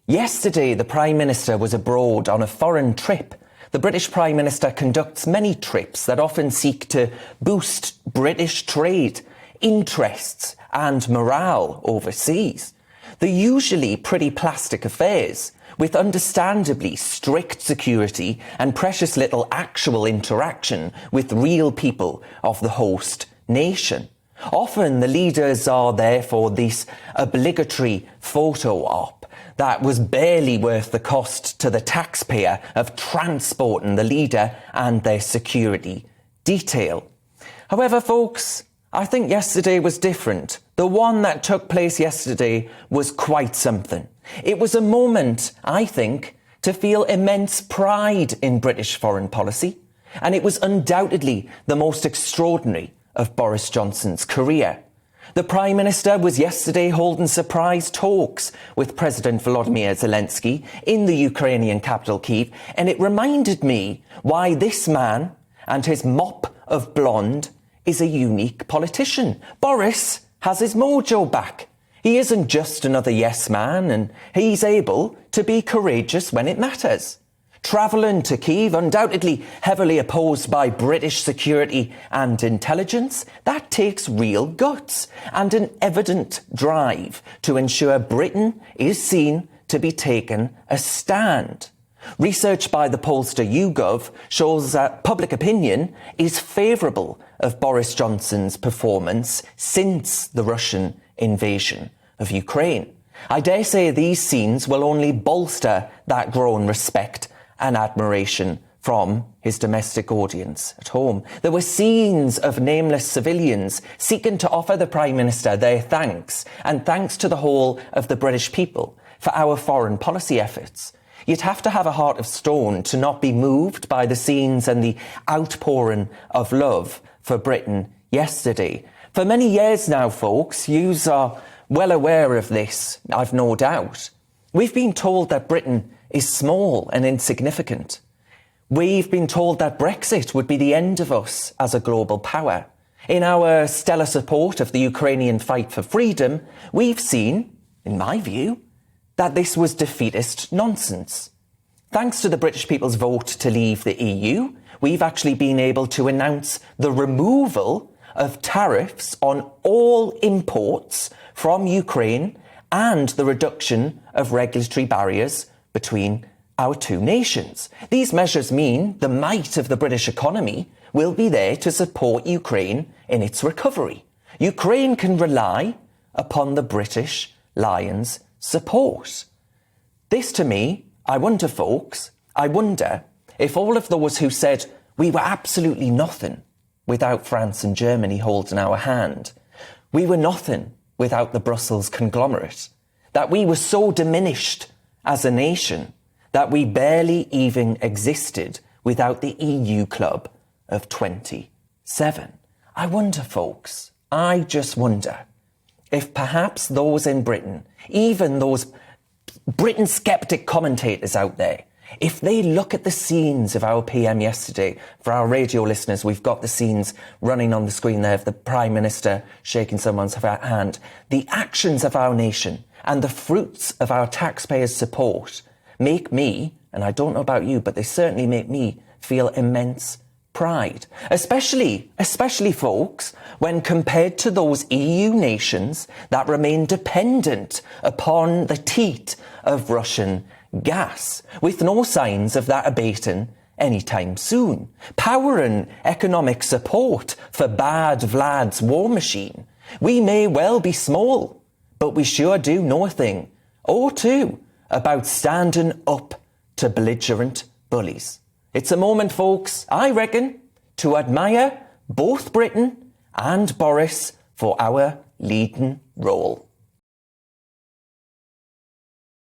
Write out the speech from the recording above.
Yesterday, the Prime Minister was abroad on a foreign trip. The British Prime Minister conducts many trips that often seek to boost British trade, interests and morale overseas. They're usually pretty plastic affairs, with understandably strict security and precious little actual interaction with real people of the host nation. Often the leaders are there for this obligatory photo op that was barely worth the cost to the taxpayer of transporting the leader and their security detail. However, folks, I think yesterday was different. The one that took place yesterday was quite something. It was a moment, I think, to feel immense pride in British foreign policy, and it was undoubtedly the most extraordinary of Boris Johnson's career. The Prime Minister was yesterday holding surprise talks with President Volodymyr Zelenskyy in the Ukrainian capital Kyiv, and it reminded me why this man and his mop of blonde is a unique politician. Boris has his mojo back. He isn't just another yes man, and he's able to be courageous when it matters. Travelling to Kyiv, undoubtedly heavily opposed by British security and intelligence, that takes real guts and an evident drive to ensure Britain is seen to be taking a stand. Research by the pollster YouGov shows that public opinion is favourable of Boris Johnson's performance since the Russian invasion of Ukraine. I dare say these scenes will only bolster that growing respect and admiration from his domestic audience at home. There were scenes of nameless civilians seeking to offer the Prime Minister their thanks and thanks to the whole of the British people for our foreign policy efforts. You'd have to have a heart of stone to not be moved by the scenes and the outpouring of love for Britain yesterday. For many years now, folks, yous are well aware of this, I've no doubt. We've been told that Britain is small and insignificant. We've been told that Brexit would be the end of us as a global power. In our stellar support of the Ukrainian fight for freedom, we've seen, in my view, that this was defeatist nonsense. Thanks to the British people's vote to leave the EU, we've actually been able to announce the removal of tariffs on all imports from Ukraine and the reduction of regulatory barriers between our two nations. These measures mean the might of the British economy will be there to support Ukraine in its recovery. Ukraine can rely upon the British Lion's support. This, to me, I wonder, folks, I wonder if all of those who said we were absolutely nothing without France and Germany holding our hand, we were nothing without the Brussels conglomerate, that we were so diminished as a nation that we barely even existed without the EU club of 27. I wonder, folks, I just wonder if perhaps those in Britain, even those Britain sceptic commentators out there, if they look at the scenes of our PM yesterday, for our radio listeners, we've got the scenes running on the screen there of the Prime Minister shaking someone's hand, the actions of our nation and the fruits of our taxpayers' support make me, and I don't know about you, but they certainly make me feel immense pride, especially folks, when compared to those EU nations that remain dependent upon the teat of Russian gas, with no signs of that abating anytime soon. Power and economic support for bad Vlad's war machine. We may well be small, but we sure do know a thing or two about standing up to belligerent bullies. It's a moment, folks, I reckon, to admire both Britain and Boris for our leading role.